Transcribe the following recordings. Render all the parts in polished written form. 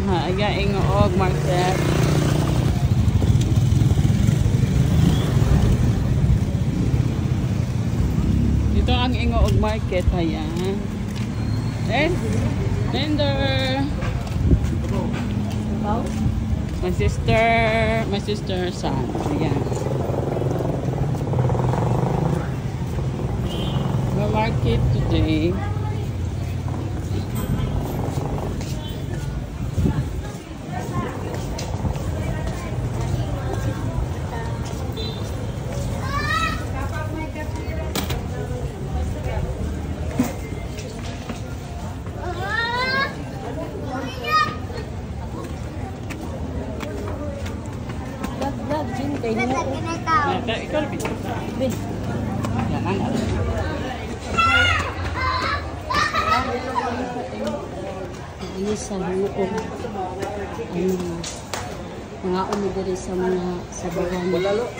Ayan, Ingoog Market. Dito ang Ingoog Market. Ayan. And, tender. My sister son. Ayan. The market today. Ikaw lebih bis. Jangan ada. Ini sa hukong mga umidiri sa mga sabawan sa bulaluan.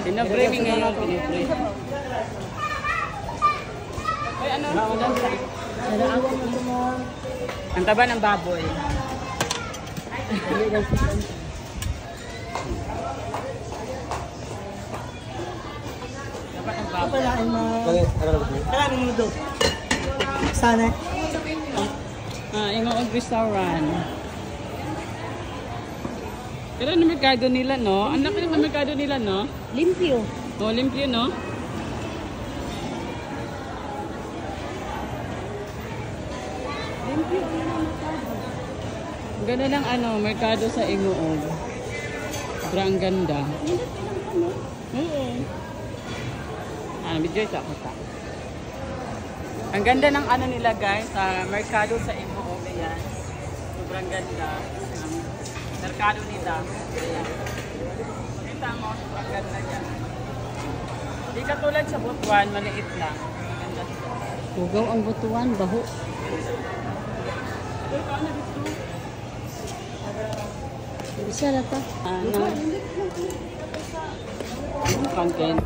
Pinabreming ngayon. Ay, ano? Ang taba ng baboy. Sana. Ingoog restaurant. Pero ang merkado nila, no? Ang laki ng merkado nila, no? Limpyo. Oh, limpyo, no? Limpyo. Ganda lang merkado sa Ingoog. Sobrang ganda. Oo. Video ito ako ta. Ang ganda ng nila guys, sa merkado sa Ingoog. Ayan. Sobrang ganda ng merkado nila. Ayan. Makita mo, sobrang ganda yan. Hindi katulad sa Butuan, maliit lang. Maganda siya. Hugaw ang Butuan, baho. Bisa na ta. Content.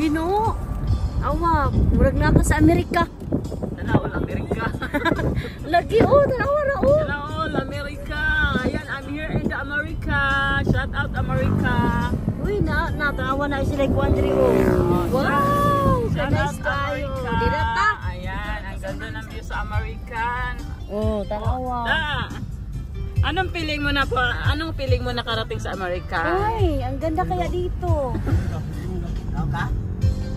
Ginoo. Awa, murag na ka sa Amerika. Tanaol, Amerika. Lagi oh, tanawa ra oh. Tanaol, Amerika. Ayan, I'm here in the America. Shout out, America. Uy, tanawa na sila kuandri oh. Wow, Shout nice out, tayo. America. Dira ta. Ayan, ang ganda ng view sa American. Oh, tanawa. Anong feeling mo na po? Anong feeling mo nakarating sa Amerika? Ay, ang ganda kaya dito.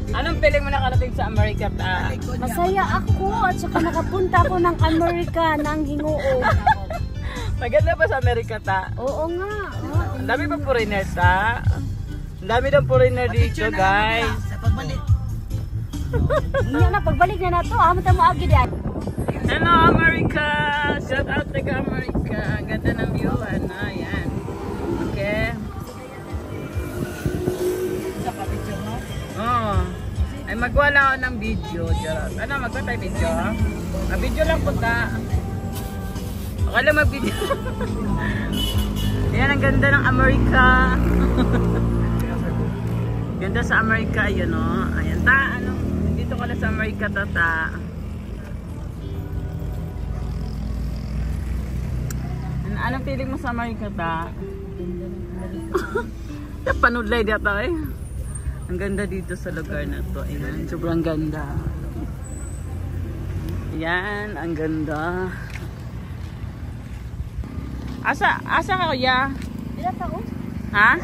Anong feeling mo nakarating sa Amerika? Masaya ako at saka nakapunta ako ng Amerika ng Hinguo. Maganda ba sa Amerika ta? Oo nga. Ang dami ba foreigner ta? Ang dami daw foreigner dito, guys. Hindi na, pagbalik na to. Mata mo agad yan. Hello, America! Shout out to America. Ang ganda ng view. Ano, yan. Okay. Oh. Ay, magwala ako ng video. Charot. Ano, magwa tayo video? Video lang po ta. Okay lang mag-video. Ayan, ang ganda ng America. Ganda sa America, yun o. Ayan, ta, ano, dito ka lang sa America, ta. Anong feeling mo sa America, ta? Panudlay dito eh. Ang ganda dito sa lugar na to. Ayan, sobrang ganda. Ayan, ang ganda. Asa ka kuya? Dila ta oh. Ha?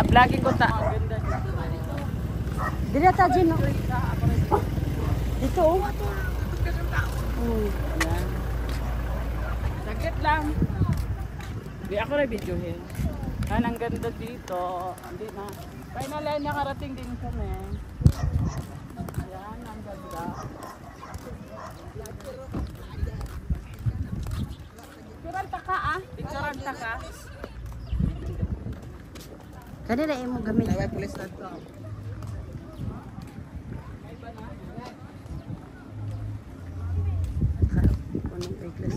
Vlogging ko ta. Ang ganda dito. Dila ta Jin. Dito oh. Ayan. Sakit lang. Di ako na videohin. Ang ganda dito. Hindi na. Final line nakarating din kami. Ayan, ang ganda. Picturean ta ka ah. Picturean ta ka. Kanila imo gamit. Tawag pulis na to. Punong reglas.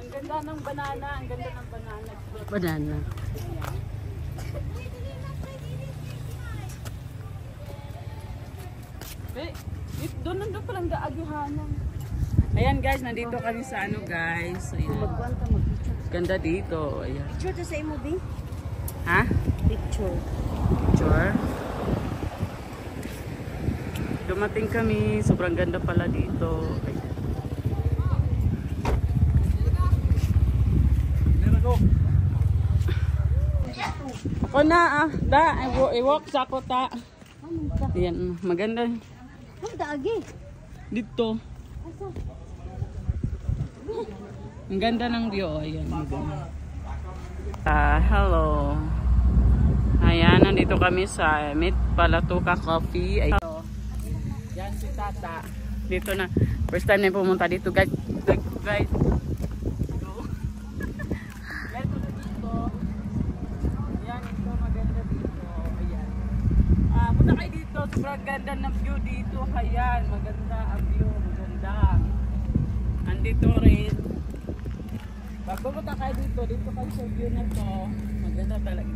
Ang ganda ng banana. Ang ganda ng banana. Banana. Doon palang daagihanan. Ayan guys, nandito kami sa ano guys. Ayan. Magkwanta mag-picture. Ganda dito. Ayan. Picture to sa imo bi? Ha? Picture. Sure. Dumating kami. Sobrang ganda pala dito. Ayan. Ako na ah. I-walk sa ako ta. Ayan. Maganda. Ang daagi. Dito. Ang ganda ng view. Ayan. Maganda. Hello. Ayan. Nandito kami sa Meet Palatuka Coffee. Ayan. Yan si Tata. Dito na. First time na pumunta dito guys. Guys. Punta kayo dito, sobrang ganda ng view dito. Ayan, maganda ang view, maganda. Andito rin. Pag pumunta kayo dito, dito kayo sa view na to. Maganda talaga.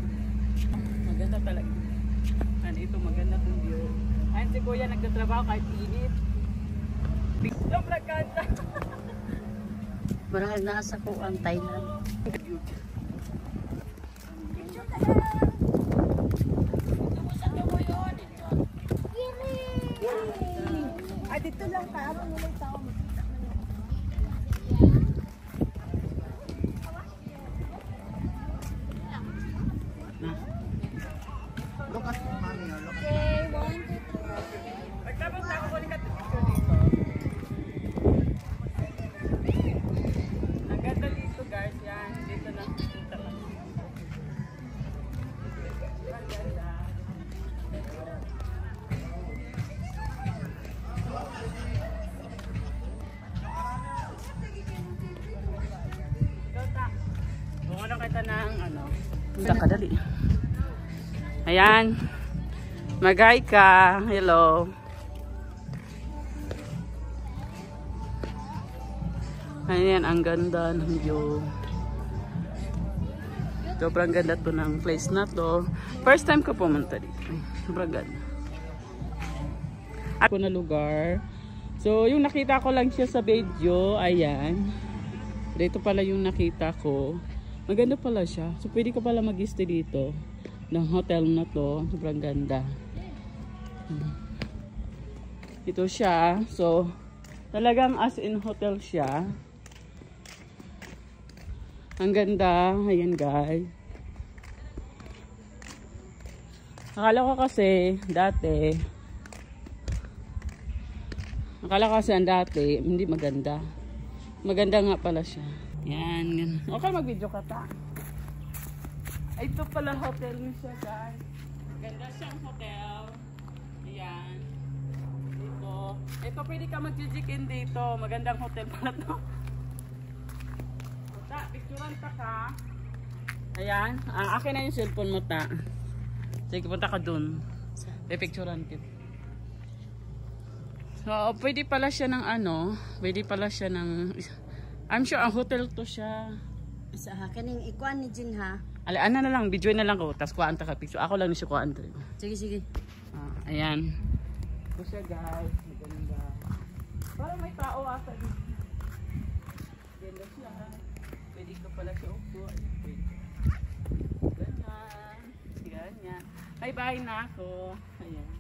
Maganda talaga. Andito, maganda itong view. Ayan si Kuya, nagtatrabaho kahit init. Sobrang ganda. Marahil nasa ko ang Thailand. Dito lang ka, abang nila yung tao. Look at mommy. Okay, 1, 2, 3. Pagtapos ako ko nikat picture dito. Ang ganda dito guys, yan. Dito na. Dito lang. Ang ganda. Bumulong kita ng ano. Dali. Ayan. Magay ka. Hello. Ayan, ang ganda ng view. Sobrang ganda to ng place na to. First time ko pumunta dito. Sobrang ganda. Ako na lugar. So, yung nakita ko lang siya sa video, ayan. Dito pala yung nakita ko. Maganda pala siya. So, pwede ka pala mag-stay dito ng hotel na to. Sobrang ganda. Ito siya. So, talagang as in hotel siya. Ang ganda. Ayan guys. Akala ko kasi dati ang dati hindi maganda. Maganda nga pala siya. Yan. Okay, mag-video ka ta. Ito pala hotel niya siya guys. Ganda siyang hotel. Ayan. Ito pwede ka mag-check-in dito. Magandang hotel pala to. Ta, picturean ta ka. Ayan. Akin na yung cellphone mo ta. Sige, punta ka dun. Pipicturean kita. So, pwede pala siya ng ano. Pwede pala siya ng... I'm sure ang hotel to siya. Sa kaning ikuan ni Jin ha. Ano na lang, video na lang ko. Tapos kuhaan ta ka picture. Ako lang ni siya kuhaan ta. Sige, sige. Ayan. Ito siya guys. Maganda. Parang may tao ata dito. Ganda siya. Pwede ko pala siya upo. Ganyan. Ganyan. Ay, bahay na ako. Ayan.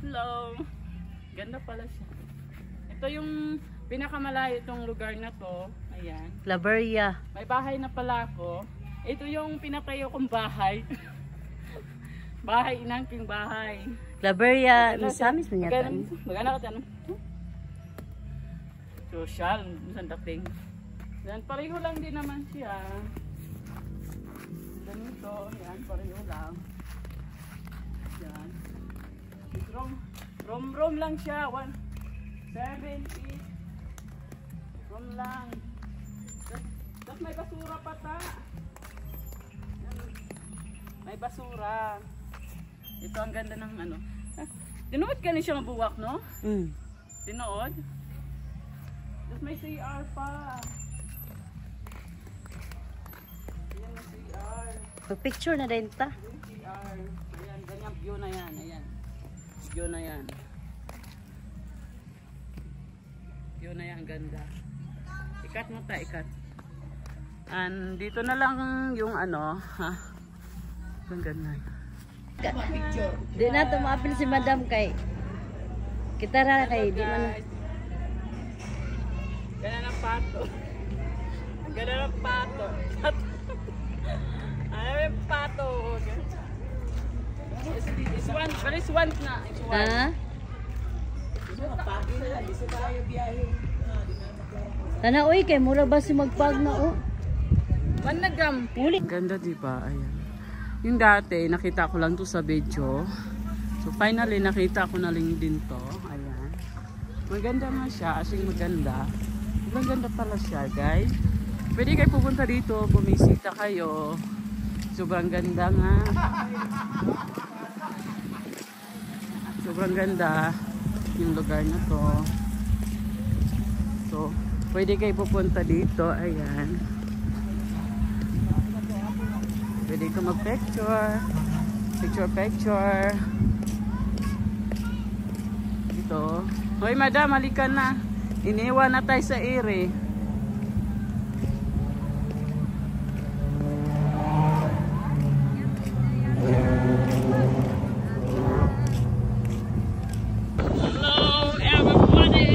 Hello. Ganda pala siya. Ito yung pinakamalayo itong lugar na to. Ayan. Claveria. May bahay na pala ako. Ito yung pinatayo kong bahay. Bahay, inangking bahay. Claveria, misamis mo yata. Magana ka dyan. Social, isang dating. Yan, pareho lang din naman siya. Ganito, yan, pareho lang. Yan. Room lang siya. 170. Room lang. Tapos may basura pa ta. Yan. May basura. Ito ang ganda ng ano. Tinuod ka na siya mabuwak, no? Tinuod. Tapos may CR pa. Ayan na CR. Picture na din ta. Yung CR. Ayan, ganyan view na yan. Ayan. View na yan. View na yan, ganda. Ikat mo ta, ikat. And dito na lang yung ano, ha? Ang ganda. Di na tumapil si Madam kay kita ra kay di man ganda ng pato. Ganda ng pato. Ano yung pato? It's one, but it's one na. It's one. ha? Tana oy kay mura ba si magpag na o? One na gam. Uli. Ganda diba? Ayan. Yung dati, nakita ko lang to sa video. So finally, nakita ko na lang din to. Ayan. Maganda nga siya. Asing maganda. Maganda pala siya, guys. Pwede kayo pupunta dito. Bumisita kayo. Sobrang ganda nga. Sobrang ganda yung lugar na to. So, pwede kayo pupunta dito. Ayan. Pwede ka mag-picture. Picture. Ito. Hoy madam, halika na. Iniwan na tayo sa ere. Hello everybody!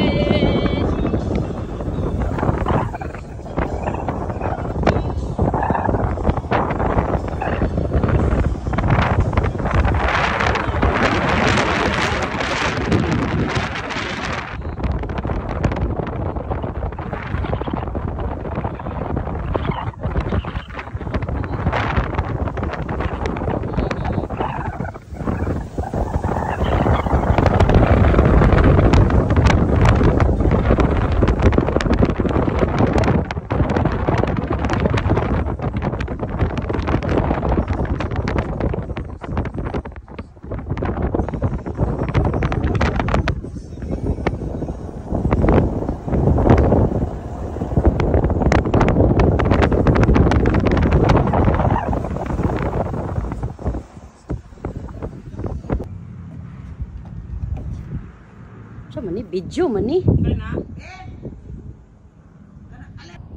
Sa man ni video man ni. Okay na?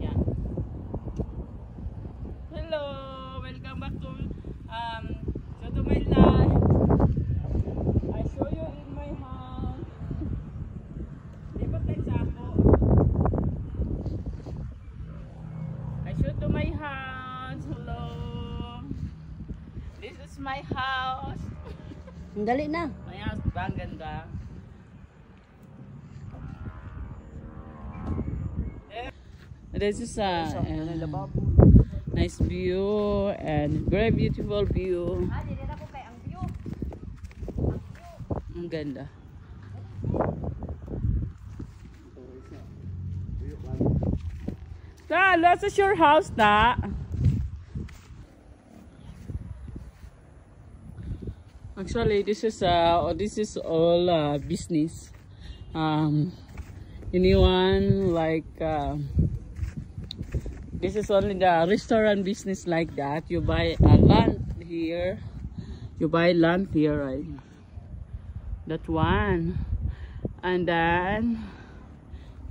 Yan. Hello! Welcome back to my life. I show you in my house. Di ba tayo sa ako? I show to my house. Hello! This is my house. Ang dali na. My house ba? Ang ganda. This is a nice view and very beautiful view. Ang ganda. Ta, this is your house, ta. Actually, this is all business. Anyone like this is only the restaurant business like that. You buy a land here. You buy land here, right? That one. And then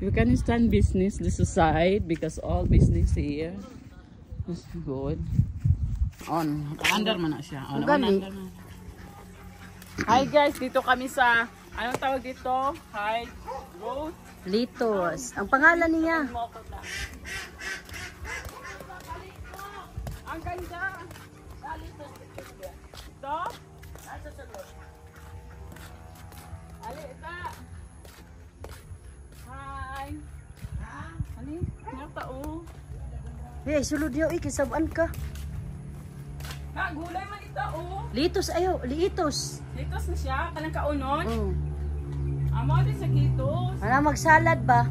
you can stand business this side because all business here is good. On under man na siya. On under man. Hi guys, dito kami sa anong tawag dito? High Road. Litos. Ang pangalan niya. Ang ganda. Ito? Nasa salon. Ali, ita. Hi. Ali, nga tao. Hey, sulod yaw ikisabaan ka. Na, gulay man ito, oh. Litos ayo, litos. Litos na siya, kanang kaunon. Oh. Amo din sa kitos. Ana magsalad ba?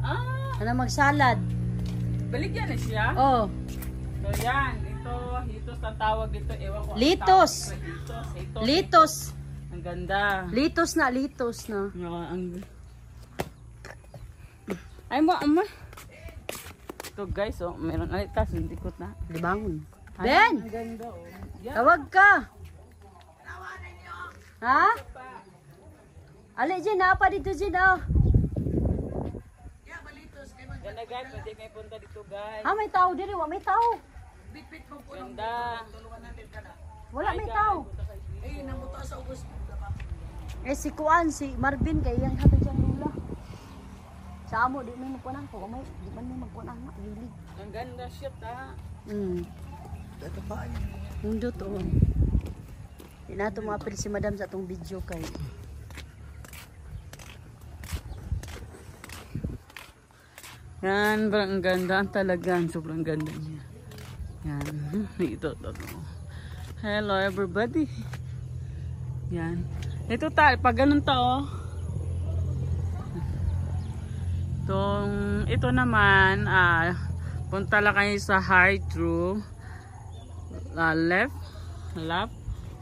Ah, Ana magsalad. baligyan na siya. Oh. So yan, ito, hitos ang tawag dito. Ewan ko. ang Litos. tawag dito. Hitos. Litos. Ang ganda. Litos na, litos na. Ang... Ay mo, ama. Ito guys, oh, meron ay tas, hindi ko na. Libangon. Ay, Ben, ang ganda, oh. Yan. tawag ka. Ha? Ali, Jin, apa dito, Jin, oh. Ganda guys, pwede kayo punta dito guys. Ha, may tao diri, wa may tao. Ganda. Wala may tao. Eh, si Kuan, si Marvin, kay yang hatag siyang lula. Sa amo, di may magkunan ko. May, di man may magkunan na, hilig. Ang ganda siya ta. Nindot, oh. Di na ito mga si Madam sa itong video kay. Yan, ang ganda talaga. Sobrang ganda niya. Yan. Ito. Hello everybody. Yan. Ito pag ganun to, oh. Ito naman, punta lang kayo sa high through left.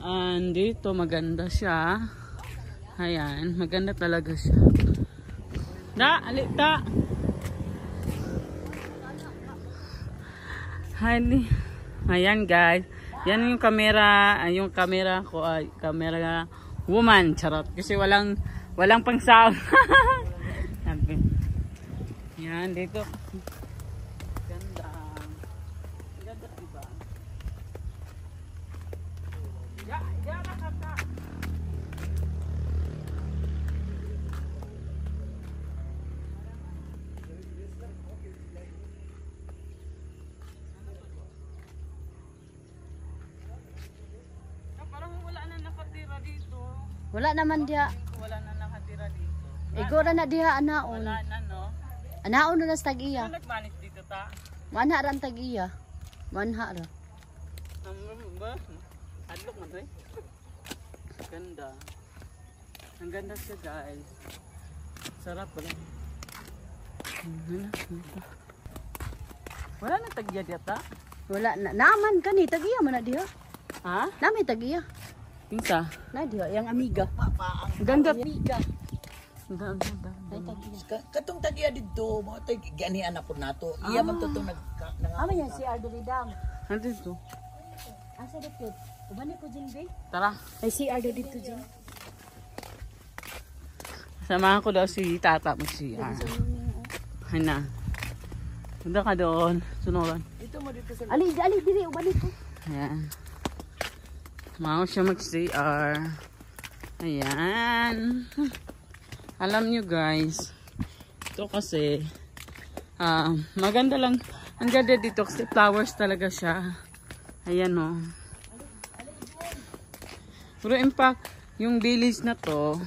And dito maganda siya. Ayan, maganda talaga siya. Alita. Ayan guys. Yan yung camera ko ay camera woman, charot. Kasi walang pang sound. Yan dito. Ganda. Ganda diba? Ya kaka. Parang wala na nakatira dito. Wala naman diha. Wala na nakatira dito. Igora na diha, anaon. Wala na, no? Anaon na sa tag-iya. Ano nagmanis dito ta? Manha ran tag-iya. Manha ra. Ba? Adlok man rin. Ganda. Ang ganda siya guys. Sarap pala. Wala na tagya dito. Wala na. Naman kani tag-iya man na diha. Ha? Nami tag-iya. Pinsa? Na diha yang amiga. Ganda. Amiga. Ganda. Katong tagiya dito, mo tay gani anak po nato. Iya man to nag Ama yan si Ardo Ridam. Ano dito? Asa dito? Ubani ko Jin Bay. Tara. Ay si Ardo dito Jin. Samahan ko daw si Tata mag-CR. Ay na. Punta ka doon. Sunuran. Dito mo dito sa Ali, dili, ubalik ko. Ayan. Samahan ko siya mag-CR. Ayan. Alam nyo guys, ito kasi, maganda lang. Ang ganda dito kasi flowers talaga siya. Ayan o. Pero impact, yung village na to,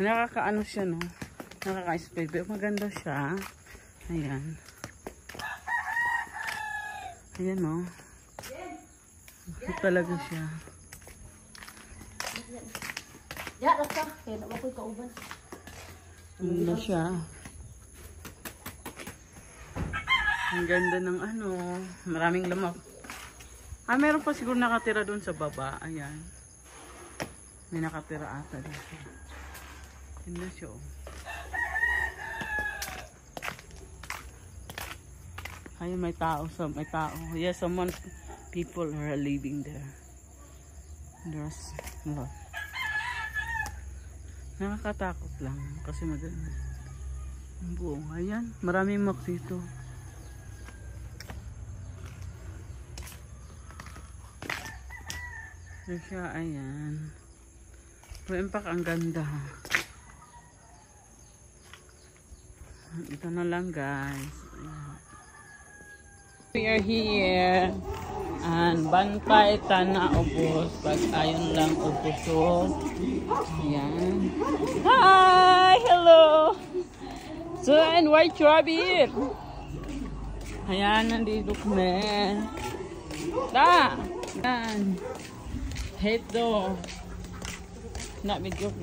nakakaano siya no. Nakaka-inspire. Pero maganda siya. Ayan. Ayan o. Ito talaga siya. Ya, rasa. Kaya na ako'y kauban. Maganda siya. Ang ganda ng ano. Maraming lamok. Meron pa siguro nakatira doon sa baba. Ayan. May nakatira ata dito. Ganda siya oh. Ayun, may tao. May tao. Yes, someone, people are living there. There's, no. Nakakatakot lang. Kasi maganda. Ang buong. Ayan, maraming mak dito. So siya, ayan. Pero impact ang ganda. Ito na lang guys. Ayan. We are here. And bantay tana ubos. Pag ayon lang ubos. Ayan. Hi! Hello! So, and white rabbit. Ayan, nandito kami. Da! Ayan. Heto. Not video.